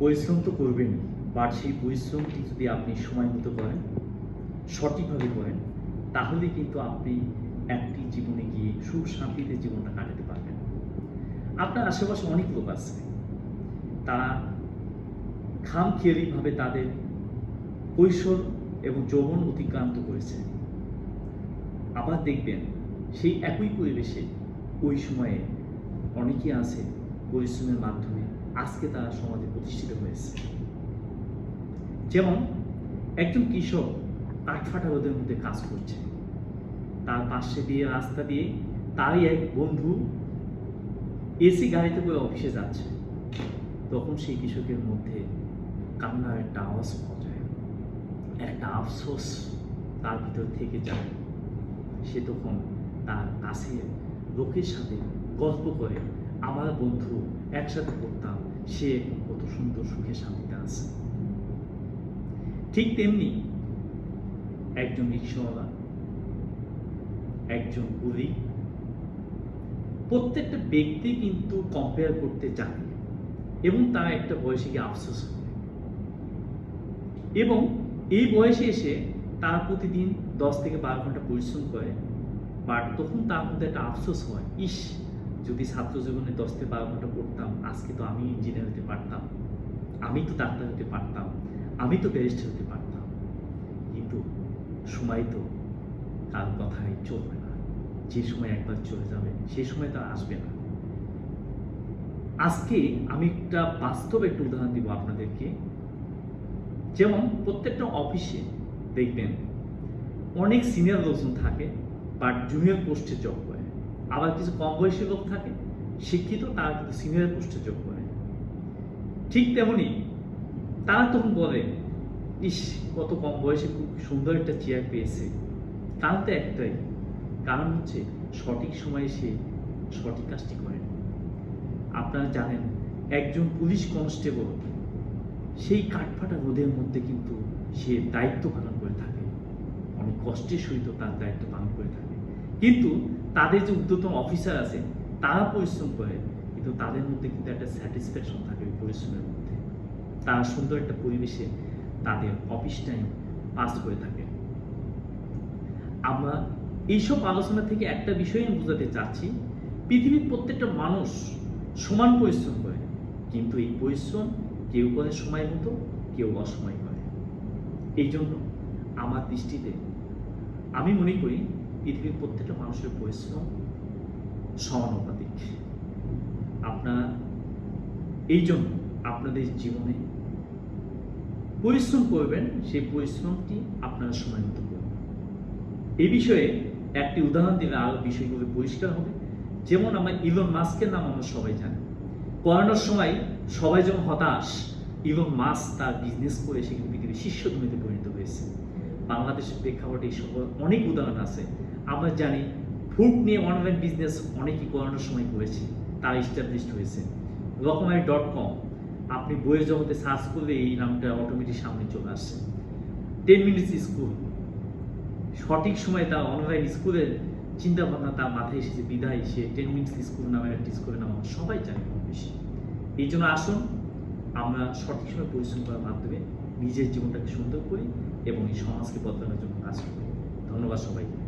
পরিশ্রম তো করবেনই, বাট সেই পরিশ্রমটি যদি আপনি সময় মতো করেন, সঠিকভাবে করেন, তাহলে কিন্তু আপনি একটি জীবনে গিয়ে সুখ শান্তিতে জীবনটা কাটাতে পারবেন। আপনার আশেপাশে অনেক লোক আছে, তারা খামখেয়ালিভাবে তাদের কৈশোর এবং যৌবন অতিক্রান্ত করেছে। আবার দেখবেন সেই একই পরিবেশে ওই সময়ে অনেকেই আছে পরিশ্রমের মাধ্যমে আজকে তারা সমাজে প্রতিষ্ঠিত হয়েছে। যেমন একজন কৃষক কাঠফাটা রোদের মধ্যে কাজ করছে, তার পাশে দিয়ে রাস্তা দিয়ে তারই এক বন্ধু এসি গাড়িতে করে অফিসে যাচ্ছে। তখন সেই কৃষকের মধ্যে কান্নার একটা আওয়াজ পাওয়া যায়, একটা আফসোস তার ভিতর থেকে যায়। সে তখন তার কাছের লোকের সাথে গল্প করে, আমার বন্ধু একসাথে পড়তাম, সে এখন কত সুন্দর সুখে শান্তিতে আছে। ঠিক তেমনি একজন রিক্সাওয়ালা, একজন কুলি, প্রত্যেকটা ব্যক্তি কিন্তু কম্পেয়ার করতে জানে এবং তার একটা বয়সে গিয়ে আফসোস করে, এবং এই বয়সে এসে তারা প্রতিদিন 10 থেকে 12 ঘন্টা পরিশ্রম করে। বাট তখন তার মধ্যে একটা আফসোস হয়, ইস, যদি ছাত্র জীবনে 10 থেকে 12 ঘন্টা পড়তাম, আজকে তো আমি ইঞ্জিনিয়ার হতে পারতাম, আমি তো ডাক্তার হতে পারতাম, আমি তো ব্যারিস্টার হতে পারতাম। কিন্তু সময় তো কার কথাই চলবে না, যে সময় একবার চলে যাবে সেই সময় তো আসবে না। আজকে আমি একটা বাস্তব একটা উদাহরণ দিব আপনাদেরকে। যেমন প্রত্যেকটা অফিসে দেখবেন অনেক সিনিয়র লোকজন থাকে, বাট জুনিয়র পোস্টে জব করে। আবার কিছু কম বয়সী লোক থাকে, শিক্ষিত, তারা কিন্তু সিনিয়র পোস্টে জব করে। ঠিক তেমনি তারা তখন বলে, ইস, কত কম বয়সে খুব সুন্দর একটা চেয়ার পেয়েছে। কারণ তো একটাই, কারণ হচ্ছে সঠিক সময়ে সে সঠিক কাজটি করেন। আপনারা জানেন একজন পুলিশ কনস্টেবল সেই কাঠফাটা রোদের মধ্যে কিন্তু সে দায়িত্ব পালন করে থাকে, অনেক কষ্টের সহিত তার দায়িত্ব পালন করে থাকে। কিন্তু তাদের যে ঊর্ধ্বতন অফিসার আছে তারা পরিশ্রম করে, কিন্তু তাদের মধ্যে কিন্তু একটা স্যাটিসফ্যাকশন থাকে ওই পরিশ্রমের মধ্যে। তারা সুন্দর একটা পরিবেশে তাদের অফিস টাইম পাস করে থাকে। আমরা এইসব আলোচনা থেকে একটা বিষয় আমি বোঝাতে চাচ্ছি, পৃথিবীর প্রত্যেকটা মানুষ সমান পরিশ্রম করে, কিন্তু এই পরিশ্রম কেউ করে সময় মতো, কেউ অসময় করে। এই জন্য আমার দৃষ্টিতে আমি মনে করি পৃথিবীর প্রত্যেকটা মানুষের পরিশ্রম সমানুপাতিক। আপনারা এই জন্য আপনাদের জীবনে পরিশ্রম করবেন, সেই পরিশ্রমটি আপনারা সময় মতো করবেন। এই বিষয়ে একটি উদাহরণ দিলে আরো বিষয়গুলো পরিষ্কার হবে। যেমন আমরা ইলন মাস্কের নাম আমরা সবাই জানি। করোনার সময় সবাই যখন হতাশ, ইলন মাস্ক তার বিজনেস করে সে কিন্তু পৃথিবীর শীর্ষধনীতে পরিণত হয়েছে। বাংলাদেশের প্রেক্ষাপটে এই সকল অনেক উদাহরণ আছে। আমরা জানি ফুড নিয়ে অনলাইন বিজনেস অনেকেই করোনার সময় করেছে, তারা এস্টাবলিশড হয়েছে। রকমারি.com, আপনি বইয়ের জগতে সার্চ করলে এই নামটা অটোমেটিক সামনে চলে আসছে। 10 মিনিটস স্কুল, সঠিক সময়ে তার অনলাইন স্কুলের চিন্তা ভাবনা তার মাথায় এসেছে, বিদায় সে 10 মিনিটস স্কুল নামে একটা স্কুলের নাম সবাই জানি কম বেশি। এই জন্য আসুন আমরা সঠিক সময় পরিশ্রম করার মাধ্যমে নিজের জীবনটাকে সুন্দর করি এবং এই সমাজকে বদলানোর জন্য কাজ করি। ধন্যবাদ সবাইকে।